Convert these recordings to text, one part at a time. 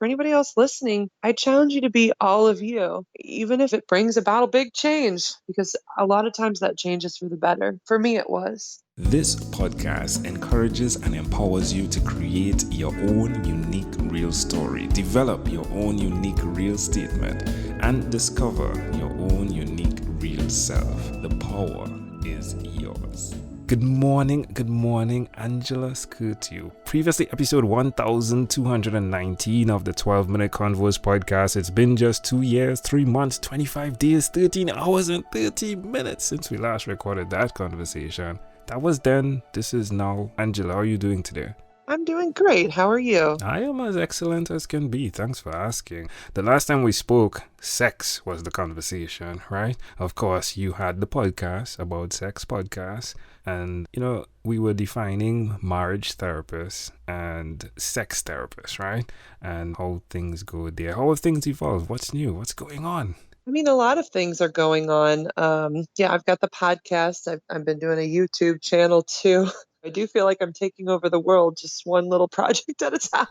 for anybody else listening, I challenge you to be all of you, even if it brings about a big change, because a lot of times that change is for the better. For me, it was. This podcast encourages and empowers you to create your own unique real story, develop your own unique real statement, and discover your own unique real self. The power is yours. Good morning, Angela Skurtu. Previously, episode 1219 of the 12-Minute Convos podcast. It's been just 2 years, 3 months, 25 days, 13 hours, and 30 minutes since we last recorded that conversation. That was then, this is now. Angela, how are you doing today? I'm doing great. How are you? I am as excellent as can be. Thanks for asking. The last time we spoke, sex was the conversation, right? Of course, you had the podcast about sex podcast. And, we were defining marriage therapists and sex therapists, right? And how things go there. How have things evolved? What's new? What's going on? I mean, a lot of things are going on. I've got the podcast. I've been doing a YouTube channel too. I do feel like I'm taking over the world, just one little project at a time.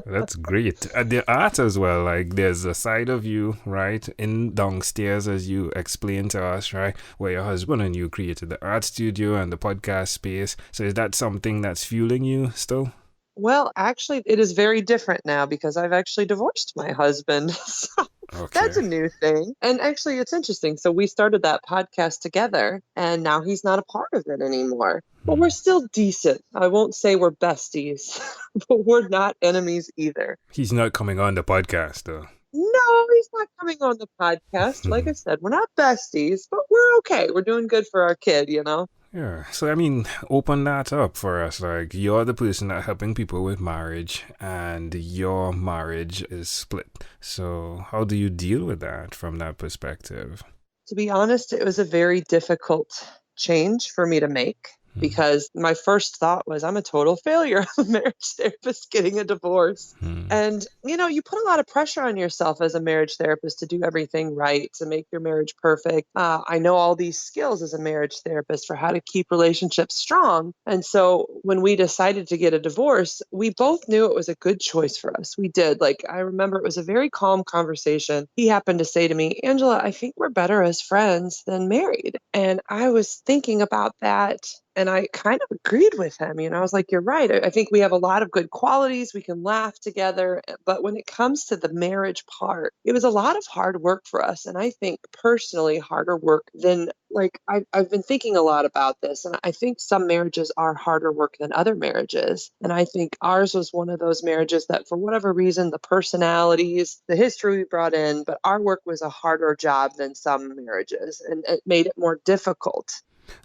That's great. The art as well, like there's a side of you, right, in downstairs as you explained to us, right, where your husband and you created the art studio and the podcast space. So is that something that's fueling you still? Well, actually, it is very different now because I've actually divorced my husband. So that's a new thing. And actually, it's interesting. So we started that podcast together, and now he's not a part of it anymore. But we're still decent. I won't say we're besties, but we're not enemies either. He's not coming on the podcast, though. No, he's not coming on the podcast. Like I said, we're not besties, but we're okay. We're doing good for our kid, Yeah, so open that up for us. Like, you're the person that's helping people with marriage, and your marriage is split. So how do you deal with that from that perspective? To be honest, it was a very difficult change for me to make. Because my first thought was, I'm a total failure. I'm a marriage therapist getting a divorce. And, you put a lot of pressure on yourself as a marriage therapist to do everything right, to make your marriage perfect. I know all these skills as a marriage therapist for how to keep relationships strong. And so when we decided to get a divorce, we both knew it was a good choice for us. We did. I remember it was a very calm conversation. He happened to say to me, Angela, I think we're better as friends than married. And I was thinking about that. And I kind of agreed with him. I was like, you're right. I think we have a lot of good qualities. We can laugh together. But when it comes to the marriage part, it was a lot of hard work for us. And I think personally harder work than I've been thinking a lot about this. And I think some marriages are harder work than other marriages. And I think ours was one of those marriages that for whatever reason, the personalities, the history we brought in, but our work was a harder job than some marriages. And it made it more difficult.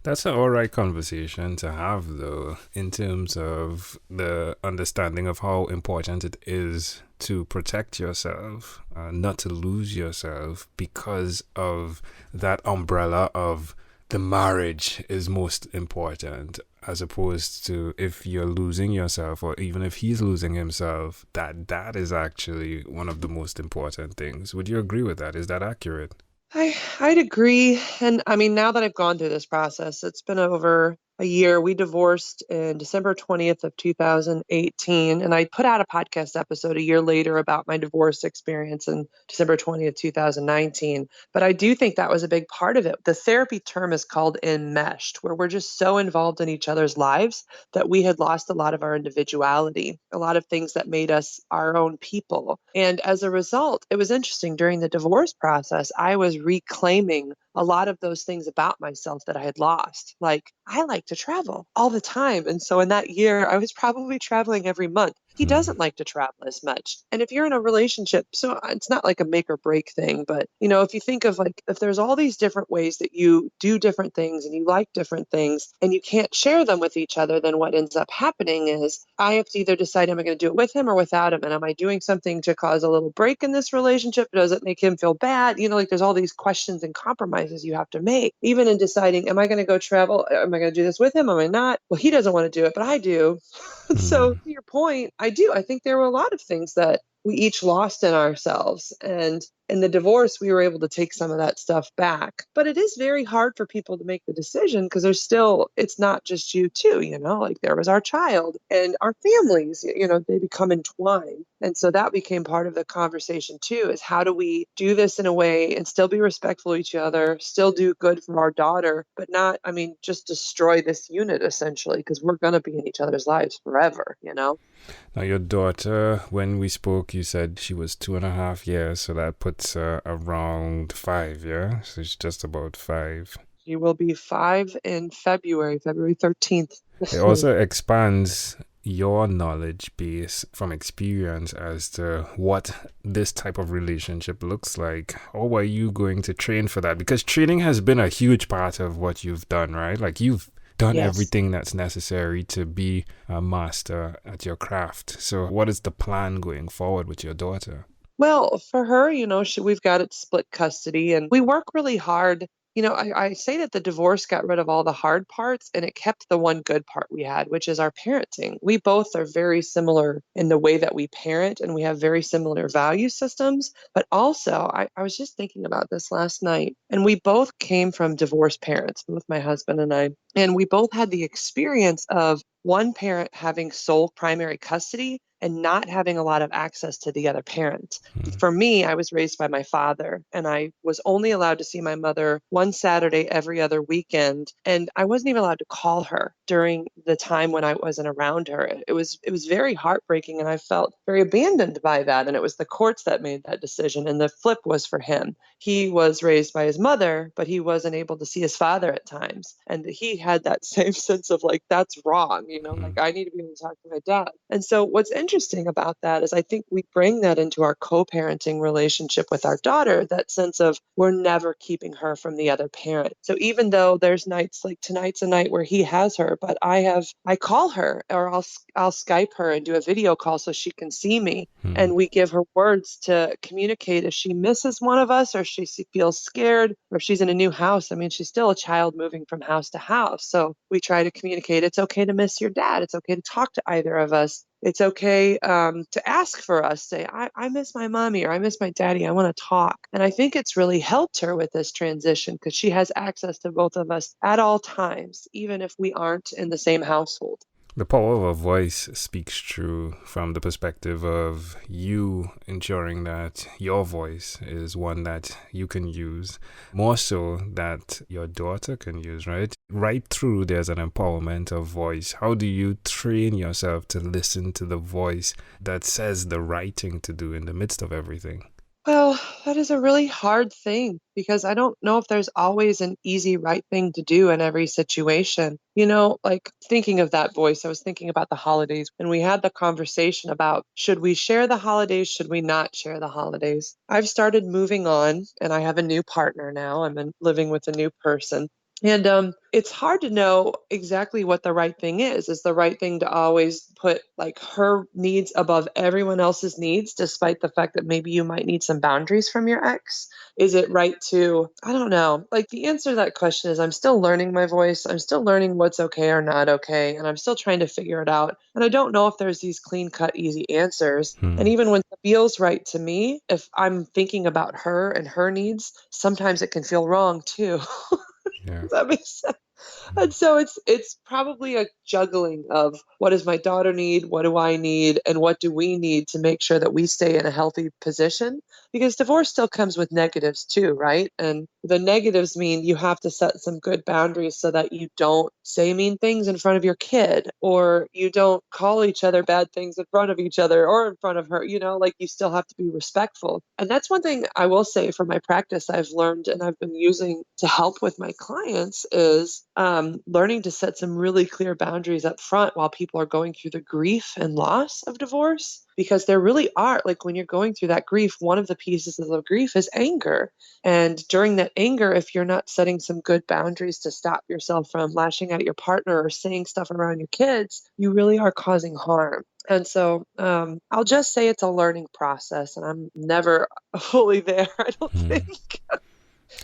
That's an alright conversation to have, though, in terms of the understanding of how important it is to protect yourself, not to lose yourself because of that umbrella of the marriage is most important, as opposed to if you're losing yourself or even if he's losing himself, that is actually one of the most important things. Would you agree with that? Is that accurate? I'd agree. And I mean, now that I've gone through this process, it's been over a year. We divorced in December 20th of 2018. And I put out a podcast episode a year later about my divorce experience in December 20th, 2019. But I do think that was a big part of it. The therapy term is called enmeshed, where we're just so involved in each other's lives that we had lost a lot of our individuality, a lot of things that made us our own people. And as a result, it was interesting during the divorce process, I was reclaiming a lot of those things about myself that I had lost. Like, I like to travel all the time. And so in that year, I was probably traveling every month. He doesn't like to travel as much. And if you're in a relationship, so it's not like a make or break thing, but if you think of if there's all these different ways that you do different things and you like different things and you can't share them with each other, then what ends up happening is I have to either decide, am I going to do it with him or without him? And am I doing something to cause a little break in this relationship? Does it make him feel bad? There's all these questions and compromises you have to make, even in deciding, am I going to go travel? Am I going to do this with him? Am I not? Well, he doesn't want to do it, but I do. So to your point, I do. I think there were a lot of things that we each lost in ourselves. And in the divorce, we were able to take some of that stuff back. But it is very hard for people to make the decision because there's still, it's not just you two, like there was our child and our families, they become entwined. And so that became part of the conversation too, is how do we do this in a way and still be respectful of each other, still do good for our daughter, but not, just destroy this unit essentially, because we're going to be in each other's lives forever. Now, your daughter, when we spoke, you said she was 2.5 years, so that puts her around 5, yeah? So she's just about 5. She will be 5 in February 13th. It also expands your knowledge base from experience as to what this type of relationship looks like. Or were you going to train for that? Because training has been a huge part of what you've done, right? Like you've done Yes. everything that's necessary to be a master at your craft. So what is the plan going forward with your daughter? Well, for her, we've got it split custody and we work really hard. I say that the divorce got rid of all the hard parts and it kept the one good part we had, which is our parenting. We both are very similar in the way that we parent and we have very similar value systems. But also, I was just thinking about this last night, and we both came from divorced parents, both my husband and I. And we both had the experience of one parent having sole primary custody and not having a lot of access to the other parent. For me, I was raised by my father, and I was only allowed to see my mother one Saturday every other weekend, and I wasn't even allowed to call her during the time when I wasn't around her. It was very heartbreaking, and I felt very abandoned by that. And it was the courts that made that decision, and the flip was for him. He was raised by his mother, but he wasn't able to see his father at times, and he had that same sense of like that's wrong, like I need to be able to talk to my dad. And so what's interesting about that is I think we bring that into our co-parenting relationship with our daughter, that sense of we're never keeping her from the other parent. So even though there's nights like tonight's a night where he has her, but I call her or I'll Skype her and do a video call so she can see me. And we give her words to communicate if she misses one of us or she feels scared or if she's in a new house. She's still a child moving from house to house. So we try to communicate it's okay to miss your dad. It's okay to talk to either of us. It's okay to ask for us, say, I miss my mommy or I miss my daddy. I want to talk. And I think it's really helped her with this transition because she has access to both of us at all times, even if we aren't in the same household. The power of a voice speaks true from the perspective of you ensuring that your voice is one that you can use, more so that your daughter can use, right? Right through, there's an empowerment of voice. How do you train yourself to listen to the voice that says the right thing to do in the midst of everything? Well, that is a really hard thing because I don't know if there's always an easy right thing to do in every situation. Like thinking of that voice, I was thinking about the holidays and we had the conversation about should we share the holidays? Should we not share the holidays? I've started moving on and I have a new partner now. living with a new person. And it's hard to know exactly what the right thing is. Is the right thing to always put like her needs above everyone else's needs, despite the fact that maybe you might need some boundaries from your ex? Is it right to, I don't know. Like the answer to that question is I'm still learning my voice. I'm still learning what's okay or not okay. And I'm still trying to figure it out. And I don't know if there's these clean cut, easy answers. And even when it feels right to me, if I'm thinking about her and her needs, sometimes it can feel wrong too. Yeah. Does that make sense? And so it's probably a juggling of what does my daughter need, what do I need, and what do we need to make sure that we stay in a healthy position? Because divorce still comes with negatives too, right? And the negatives mean you have to set some good boundaries so that you don't say mean things in front of your kid, or you don't call each other bad things in front of each other or in front of her, like you still have to be respectful. And that's one thing I will say from my practice I've learned and I've been using to help with my clients is learning to set some really clear boundaries up front while people are going through the grief and loss of divorce. Because there really are, like when you're going through that grief, one of the pieces of the grief is anger. And during that anger, if you're not setting some good boundaries to stop yourself from lashing out at your partner or saying stuff around your kids, you really are causing harm. And so I'll just say it's a learning process and I'm never fully there, I don't think.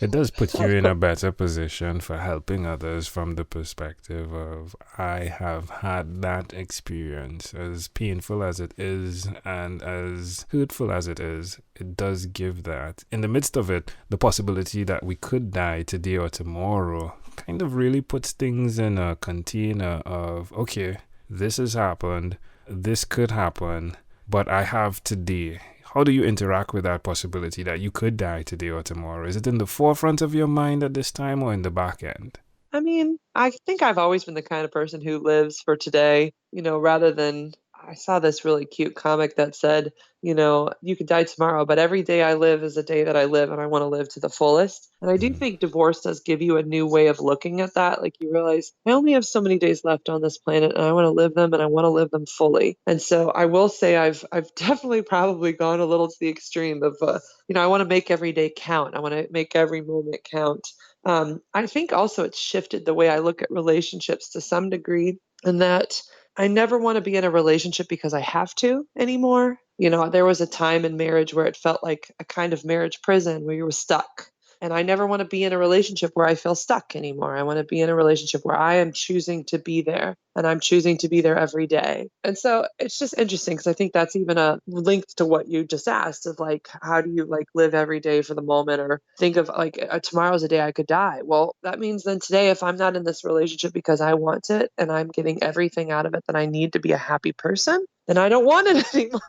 It does put you in a better position for helping others from the perspective of, I have had that experience. As painful as it is and as hurtful as it is, it does give that. In the midst of it, the possibility that we could die today or tomorrow kind of really puts things in a container of, okay, this has happened, this could happen, but I have today. How do you interact with that possibility that you could die today or tomorrow? Is it in the forefront of your mind at this time or in the back end? I mean, I think I've always been the kind of person who lives for today, rather than I saw this really cute comic that said, you could die tomorrow, but every day I live is a day that I live and I want to live to the fullest. And I do think divorce does give you a new way of looking at that. Like you realize I only have so many days left on this planet and I want to live them and I want to live them fully. And so I will say I've definitely probably gone a little to the extreme of, I want to make every day count. I want to make every moment count. I think also it's shifted the way I look at relationships to some degree, and that I never want to be in a relationship because I have to anymore. There was a time in marriage where it felt like a kind of marriage prison where you were stuck. And I never want to be in a relationship where I feel stuck anymore. I want to be in a relationship where I am choosing to be there and I'm choosing to be there every day. And so it's just interesting because I think that's even a link to what you just asked of like, how do you like live every day for the moment, or think of like tomorrow's a day I could die. Well, that means then today, if I'm not in this relationship because I want it and I'm getting everything out of it that I need to be a happy person, then I don't want it anymore.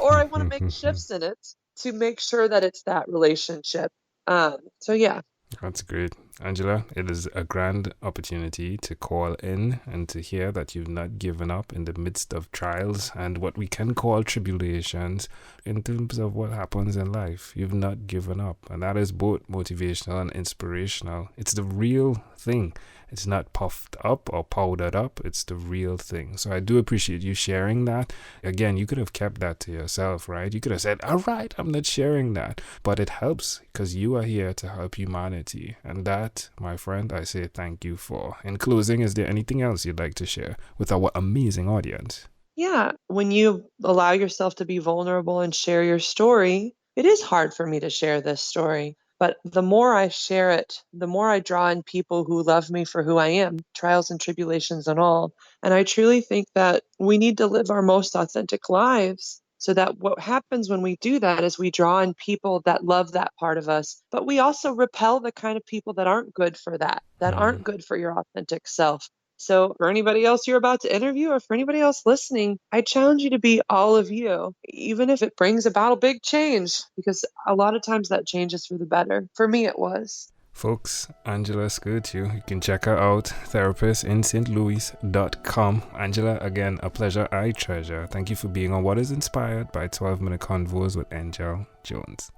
Or I want to make shifts in it to make sure that it's that relationship. So yeah. That's great. Angela, it is a grand opportunity to call in and to hear that you've not given up in the midst of trials and what we can call tribulations in terms of what happens in life. You've not given up. And that is both motivational and inspirational. It's the real thing. It's not puffed up or powdered up. It's the real thing. So I do appreciate you sharing that. Again, you could have kept that to yourself, right? You could have said, all right, I'm not sharing that. But it helps because you are here to help humanity. And that, my friend, I say thank you for. In closing, is there anything else you'd like to share with our amazing audience? Yeah. When you allow yourself to be vulnerable and share your story, it is hard for me to share this story. But the more I share it, the more I draw in people who love me for who I am, trials and tribulations and all. And I truly think that we need to live our most authentic lives, so that what happens when we do that is we draw in people that love that part of us, but we also repel the kind of people that aren't good for that aren't good for your authentic self. So for anybody else you're about to interview, or for anybody else listening, I challenge you to be all of you, even if it brings about a big change, because a lot of times that change is for the better. For me, it was. Folks, Angela Skurtu. You can check her out, therapistInSt.Louis.com. Angela, again, a pleasure I treasure. Thank you for being on What is Inspired by 12-Minute Convos with Angel Jones.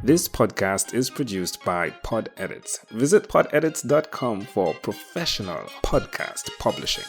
This podcast is produced by Pod Edits. Visit podedits.com for professional podcast publishing.